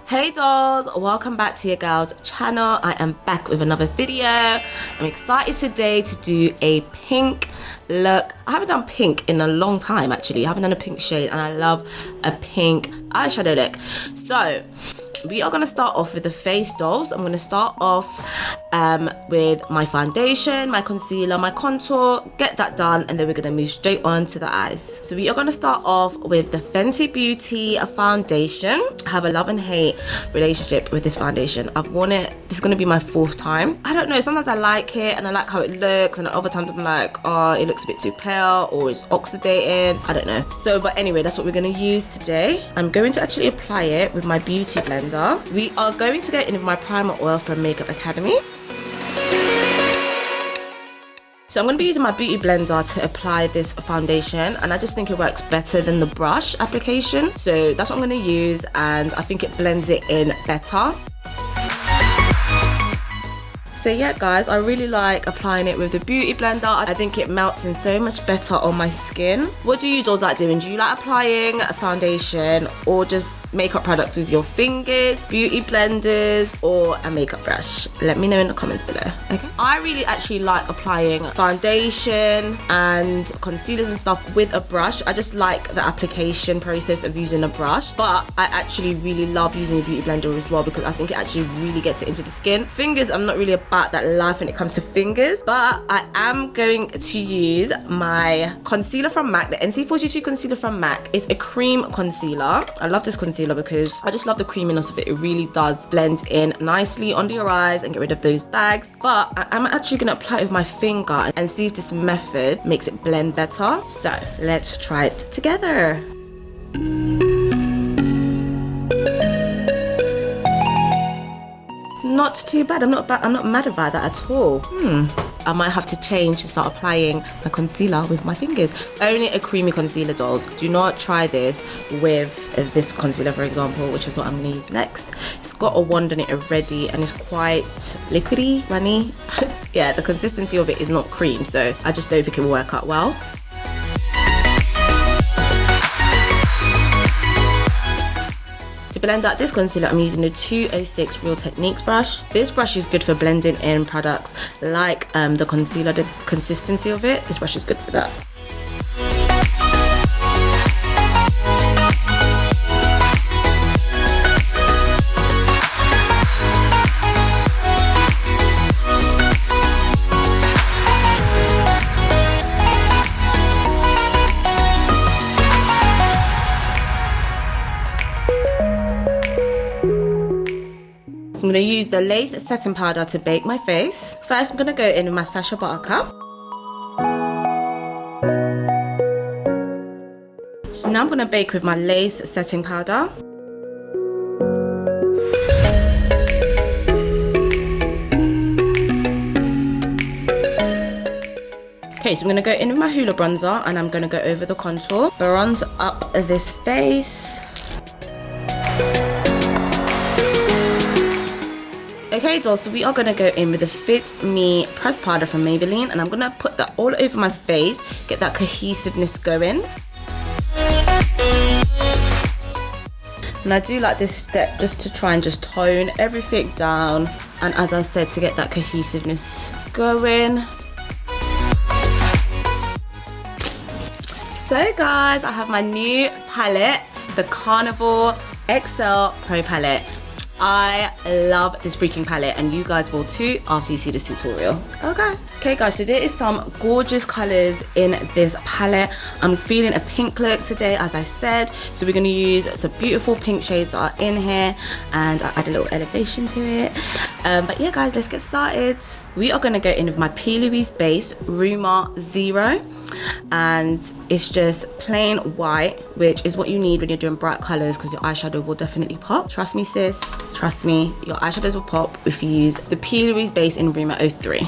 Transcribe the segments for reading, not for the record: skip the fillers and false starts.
Hey dolls, welcome back to your girl's channel. I am back with another video. I'm excited today to do a pink look. I haven't done pink in a long time actually. I haven't done a pink shade and I love a pink eyeshadow look. So we are going to start off with the face, dolls. I'm going to start off with my foundation, my concealer, my contour, get that done, and then we're going to move straight on to the eyes. So we are going to start off with the Fenty Beauty foundation. I have a love and hate relationship with this foundation. I've worn it, this is going to be my 4th time. I don't know, sometimes I like it and I like how it looks, and other times I'm like, oh, it looks a bit too pale or it's oxidating. I don't know. So, but anyway, that's what we're going to use today. I'm going to actually apply it with my beauty blender. We are going to go in with my primer oil from Makeup Academy. So I'm going to be using my beauty blender to apply this foundation, and I just think it works better than the brush application. So that's what I'm going to use, and I think it blends it in better. So yeah guys, I really like applying it with the beauty blender. I think it melts in so much better on my skin. What do you dolls like doing? Do you like applying a foundation or just makeup products with your fingers, beauty blenders, or a makeup brush? Let me know in the comments below, okay? I really actually like applying foundation and concealers and stuff with a brush. I just like the application process of using a brush, but I actually really love using a beauty blender as well because I think it actually really gets it into the skin. Fingers, I'm not really about that life when it comes to fingers, but I am going to use my concealer from MAC, the NC42 concealer from MAC. It's a cream concealer. I love this concealer because I just love the creaminess of it. It really does blend in nicely under your eyes and get rid of those bags. But I'm actually going to apply it with my finger and see if this method makes it blend better. So let's try it together. Not too bad. I'm not mad about that at all. I might have to change to start applying the concealer with my fingers. Only a creamy concealer, dolls. Do not try this with this concealer, for example, which is what I'm going to use next. It's got a wand on it already and it's quite liquidy, runny. Yeah, the consistency of it is not cream, so I just don't think it will work out well. To blend out this concealer, I'm using the 206 Real Techniques brush. This brush is good for blending in products like the concealer, the consistency of it. This brush is good for that. I'm going to use the lace setting powder to bake my face. First, I'm going to go in with my Sacha Buttercup. So now I'm going to bake with my lace setting powder. Okay, so I'm going to go in with my Hoola bronzer and I'm going to go over the contour. Bronze up this face. Okay dolls, so we are going to go in with the Fit Me pressed powder from Maybelline, and I'm going to put that all over my face, get that cohesiveness going. And I do like this step just to try and just tone everything down, and as I said, to get that cohesiveness going. So guys, I have my new palette, the Carnival XL Pro palette. I love this freaking palette, and you guys will too after you see this tutorial. Okay guys, so there is some gorgeous colors in this palette. I'm feeling a pink look today, as I said, so we're going to use some beautiful pink shades that are in here, and I add a little elevation to it. But yeah guys, let's get started. We are going to go in with my PLouise base Rumour 0, and it's just plain white, which is what you need when you're doing bright colors, because your eyeshadow will definitely pop. Trust me sis, trust me, your eyeshadows will pop if you use the PLouise base in Rumour 03.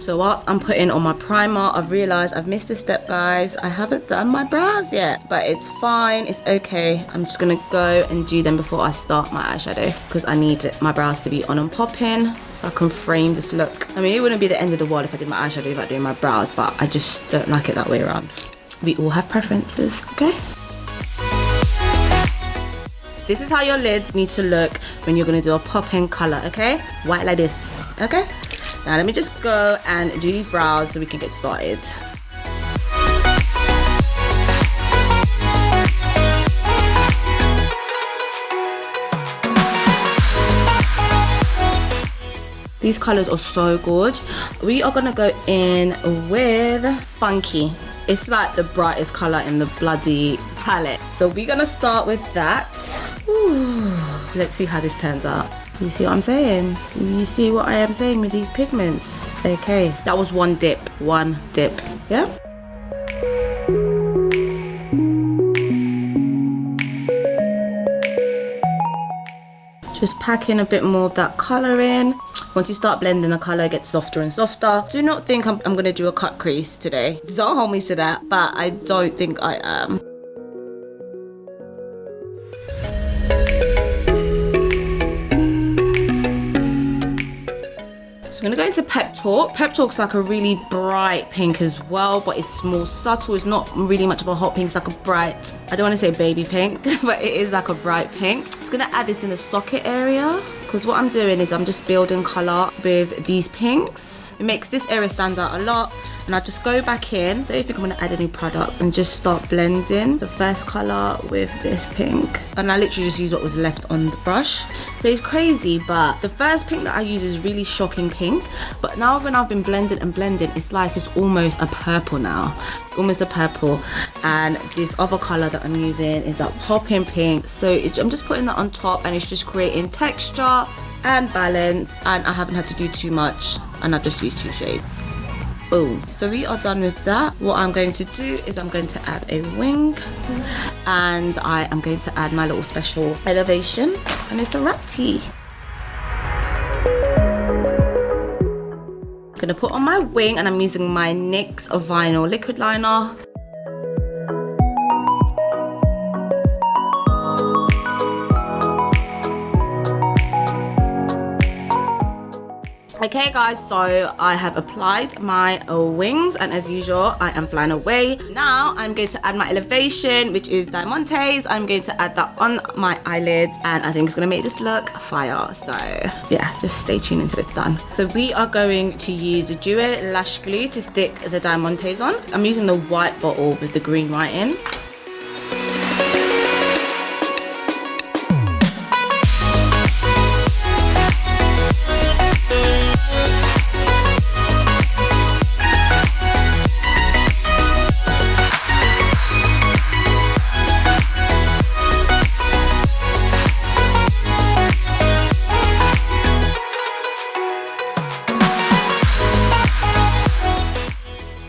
So whilst I'm putting on my primer, I've realised I've missed a step, guys. I haven't done my brows yet, but it's fine, it's okay. I'm just gonna go and do them before I start my eyeshadow because I need my brows to be on and popping so I can frame this look. I mean, it wouldn't be the end of the world if I did my eyeshadow without doing my brows, but I just don't like it that way around. We all have preferences, okay? This is how your lids need to look when you're gonna do a pop-in color, okay? White like this, okay? Now let me just go and do these brows so we can get started. These colors are so good. We are gonna go in with Funki. It's like the brightest color in the bloody palette. So we're gonna start with that. Ooh, let's see how this turns out. You see what I'm saying? You see what I am saying with these pigments? Okay, that was one dip, yeah? Just pack in a bit more of that color in. Once you start blending, the color gets softer and softer. Do not think I'm gonna do a cut crease today. Don't hold me to that, but I don't think I am. I'm gonna go into Pep Talk. Pep Talk's like a really bright pink as well, but it's more subtle. It's not really much of a hot pink. It's like a bright, I don't want to say baby pink, but it is like a bright pink. Just gonna add this in the socket area because what I'm doing is I'm just building color with these pinks. It makes this area stand out a lot. And I just go back in, don't think I'm gonna add any product, and just start blending the first color with this pink. And I literally just use what was left on the brush. So it's crazy, but the first pink that I use is really shocking pink. But now when I've been blending and blending, it's like it's almost a purple now. It's almost a purple. And this other color that I'm using is that popping pink. So I'm just putting that on top and it's just creating texture and balance. And I haven't had to do too much. And I've just used 2 shades. Boom. So we are done with that. What I'm going to do is I'm going to add a wing and I am going to add my little special elevation and it's a wrap tee. I'm gonna put on my wing and I'm using my NYX vinyl liquid liner. Okay guys, so I have applied my wings and as usual I am flying away. Now I'm going to add my elevation, which is Diamante's. I'm going to add that on my eyelids and I think it's going to make this look fire. So yeah, just stay tuned until it's done. So we are going to use the Duo Lash Glue to stick the Diamante's on. I'm using the white bottle with the green writing.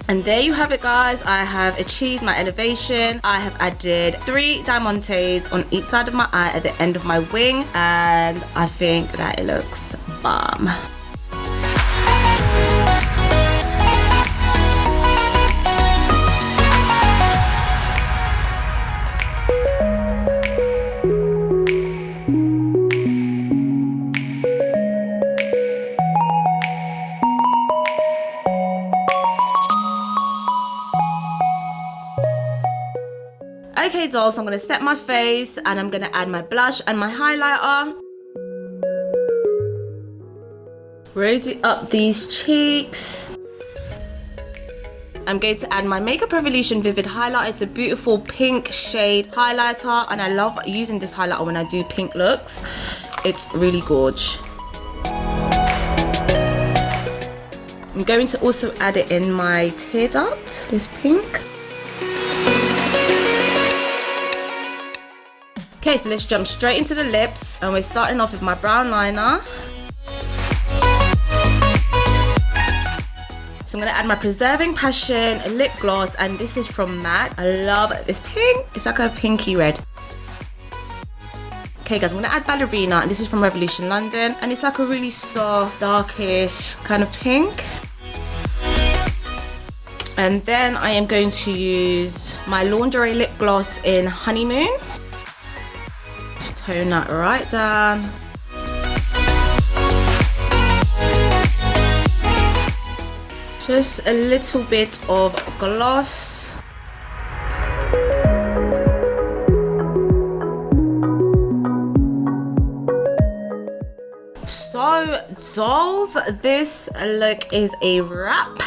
And there you have it guys, I have achieved my elevation. I have added 3 Diamante's on each side of my eye at the end of my wing and I think that it looks bomb. Okay dolls, so I'm going to set my face and I'm going to add my blush and my highlighter. Rosy up these cheeks. I'm going to add my Makeup Revolution Vivid Highlighter. It's a beautiful pink shade highlighter and I love using this highlighter when I do pink looks. It's really gorge. I'm going to also add it in my tear duct, this pink. Okay, so let's jump straight into the lips and we're starting off with my brown liner. So I'm going to add my Preserving Passion lip gloss and this is from MAC. I love this pink. It's like a pinky red. Okay guys, I'm going to add Ballerina and this is from Revolution London and it's like a really soft, darkish kind of pink. And then I am going to use my Lingerie lip gloss in Honeymoon. Just tone that right down. Just a little bit of gloss. So dolls, this look is a wrap.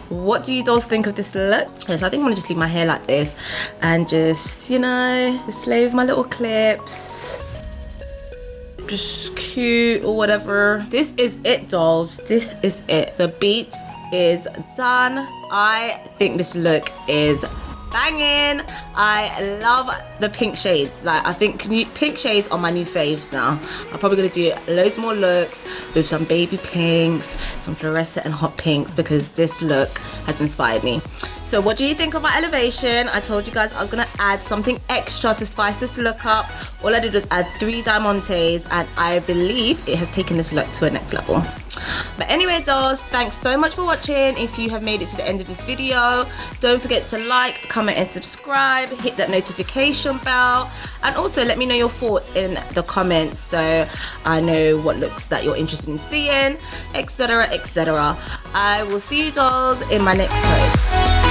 What do you dolls think of this look? Yes, I think I'm gonna just leave my hair like this and just, you know, just play with my little clips. Just cute or whatever. This is it, dolls. This is it. The beat is done. I think this look is banging. I love the pink shades. Like, I think pink shades are my new faves now. I'm probably gonna do loads more looks with some baby pinks, some fluorescent and hot pinks, because this look has inspired me. So what do you think of my elevation? I told you guys I was gonna add something extra to spice this look up. All I did was add 3 diamantes, and I believe it has taken this look to a next level. But anyway, dolls, thanks so much for watching. If you have made it to the end of this video, don't forget to like, comment and subscribe, hit that notification bell, and also let me know your thoughts in the comments so I know what looks that you're interested in seeing, etc, etc. I will see you, dolls, in my next post.